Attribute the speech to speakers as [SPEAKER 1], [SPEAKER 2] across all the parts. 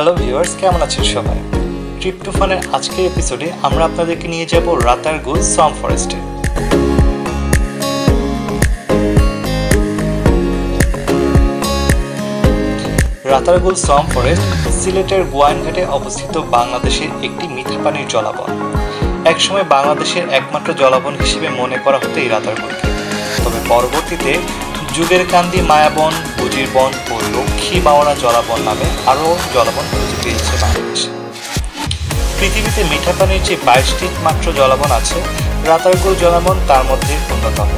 [SPEAKER 1] Hello viewers, কেমন আছেন সবাই? ট্রিপটোফানের আজকের এপিসোডে আমরা আপনাদেরকে নিয়ে যাব রাতারগুল সোয়াম্প ফরেস্টে। রাতারগুল সোয়াম্প ফরেস্ট সিলেটের গোয়াইনঘাটে অবস্থিত বাংলাদেশের একটি মিঠা পানির জলাবন। একসময় বাংলাদেশের একমাত্র জলাবন হিসেবে মনে করা হতো এই রাতারগুলকে। তবে পরবর্তীতে যুগের কান্দি মায়াবন, বুজির বন ও লক্ষ্মী বাওড়া জলাবন নামে আরও জলাবন খুঁজে পেয়েছে বাংলাদেশ। পৃথিবীতে মিঠা পানির যে 22টি মাত্র জলাবন আছে, রাতারগুল জলাবন তার মধ্যে অন্যতম।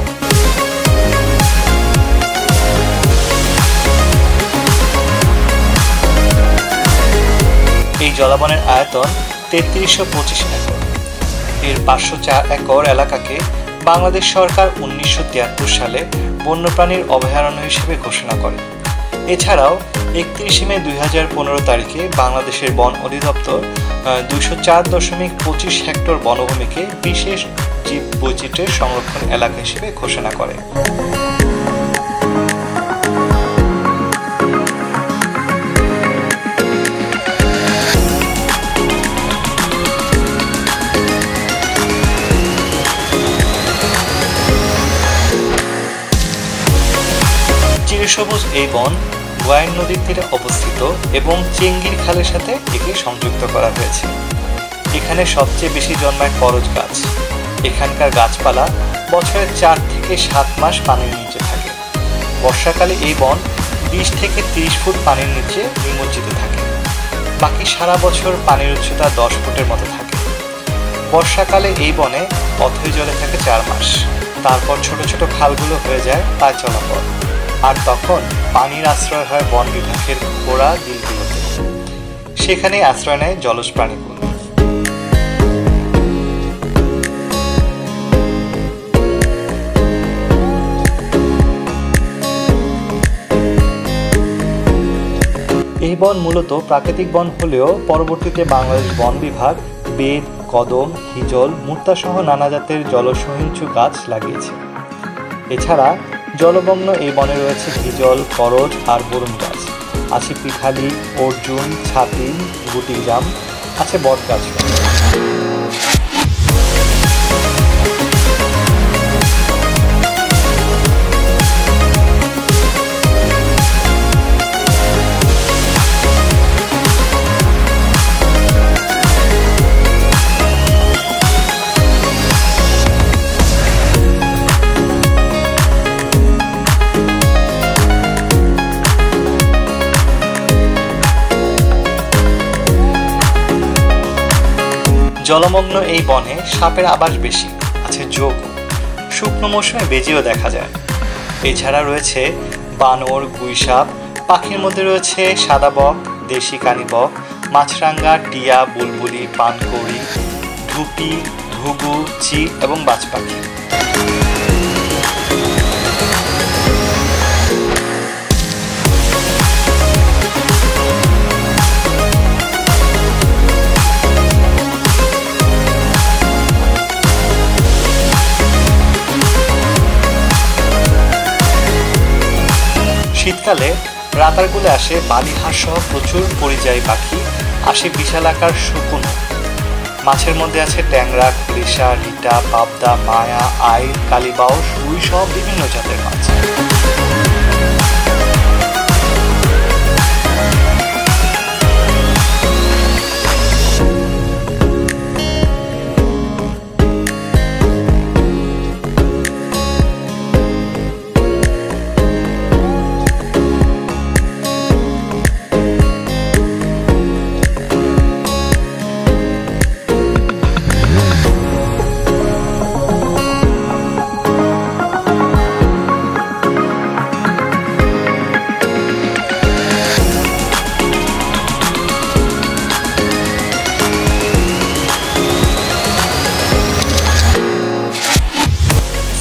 [SPEAKER 1] এই জলাবনের আয়তন 3325 একর। এর 504 একর এলাকাকে বাংলাদেশ সরকার 1973 সালে বন্যপ্রাণীর অভয়ারণ্য হিসেবে ঘোষণা করে। এছাড়াও 31 মে 2015 তারিখে বাংলাদেশের বন অধিদপ্তর 204.25 হেক্টর বনভূমিকে বিশেষ জীব বৈচিত্র্যের সংরক্ষণ এলাকা হিসেবে ঘোষণা করে। চিরসবুজ এই বন গোয়াইন নদীর তীরে অবস্থিত এবং চেঙ্গির খালের সাথে একে সংযুক্ত করা হয়েছে। এখানে সবচেয়ে বেশি জন্মায় করজ গাছ। এখানকার গাছপালা বছরের 4 থেকে 7 মাস পানির নিচে থাকে। বর্ষাকালে এই বন 20 থেকে 30 ফুট পানির নিচে নিমজ্জিত থাকে। বাকি সারা বছর পানির উচ্চতা 10 ফুটের মতো থাকে। বর্ষাকালে এই বনে অথই জলে থাকে 4 মাস। তারপর ছোট ছোট খালগুলো হয়ে যায় পায় চলাপথ। আর তখন পানির আশ্রয় হয় বন বিভাগের পোড়া বিলগুলোতে। সেখানে আশ্রয় নেয় জলজ প্রাণীগুলো। এই বন মূলত প্রাকৃতিক বন হলেও পরবর্তীতে বাংলাদেশ বন বিভাগ বেত, কদম, হিজল, মুর্তা সহ নানা জাতের জলসহিঞ্চু গাছ লাগিয়েছে। এছাড়া জলমগ্ন এই বনে রয়েছে হিজল, করজ আর বরুণ গাছ, আছে পিঠালি, অর্জুন, ছাতিম, গুটি জাম, আছে বট গাছ। জলমগ্ন এই বনে সাপের আবাস বেশি, আছে যোগ। শুকনো মৌসুমে বেজিও দেখা যায়। এছাড়া রয়েছে বানর, গুইসাপ। পাখির মধ্যে রয়েছে সাদা বক, দেশি কানিবক, মাছরাঙ্গা, টিয়া, বুলবুলি, পানকৌড়ি, ঢুপি, ঘুঘু, চিল এবং বাজ পাখি। শীতকালে রাতারগুলে আসে বালিহাঁস সহ প্রচুর পরিযায়ী পাখি, আসে বিশাল আকার শকুন। মাছের মধ্যে আছে ট্যাংরা, খলিশা, রিটা, পাবদা, মায়া, আইড়, কালিবাউ, রুই সহ বিভিন্ন জাতের মাছ।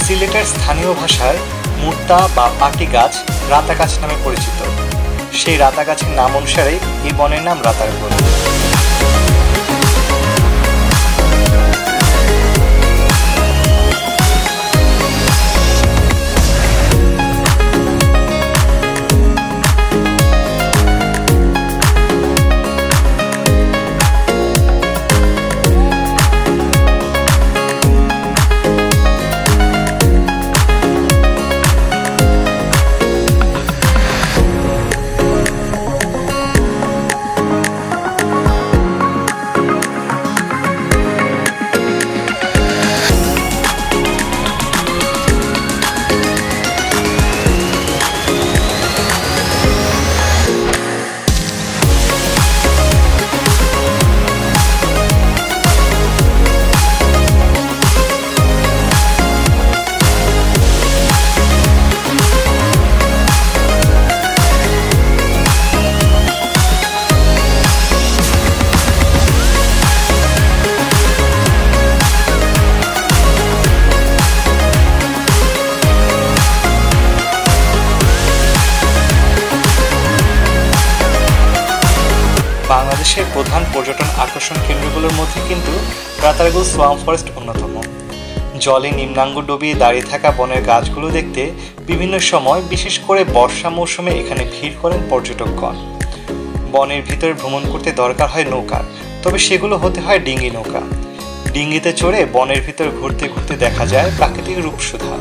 [SPEAKER 1] সিলেটের স্থানীয় ভাষায় মুর্তা বা পাটি গাছ রাতা গাছ নামে পরিচিত। সেই রাতা গাছের নাম অনুসারেই এই বনের নাম রাতারগুল। বাংলাদেশের প্রধান পর্যটন আকর্ষণ কেন্দ্রগুলোর মধ্যে কিন্তু রাতারগুল সোয়াম্প ফরেস্ট অন্যতম। জলে নিম্নাঙ্গ ডুবিয়ে দাঁড়িয়ে থাকা বনের গাছগুলো দেখতে বিভিন্ন সময়, বিশেষ করে বর্ষা মৌসুমে এখানে ভিড় করেন পর্যটকগণ। বনের ভিতরে ভ্রমণ করতে দরকার হয় নৌকার, তবে সেগুলো হতে হয় ডিঙ্গি নৌকা। ডিঙ্গিতে চড়ে বনের ভিতর ঘুরতে ঘুরতে দেখা যায় প্রাকৃতিক রূপসুধা।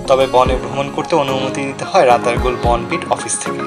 [SPEAKER 1] তবে বনে ভ্রমণ করতে অনুমতি নিতে হয় রাতারগুল বনবিট অফিস থেকে।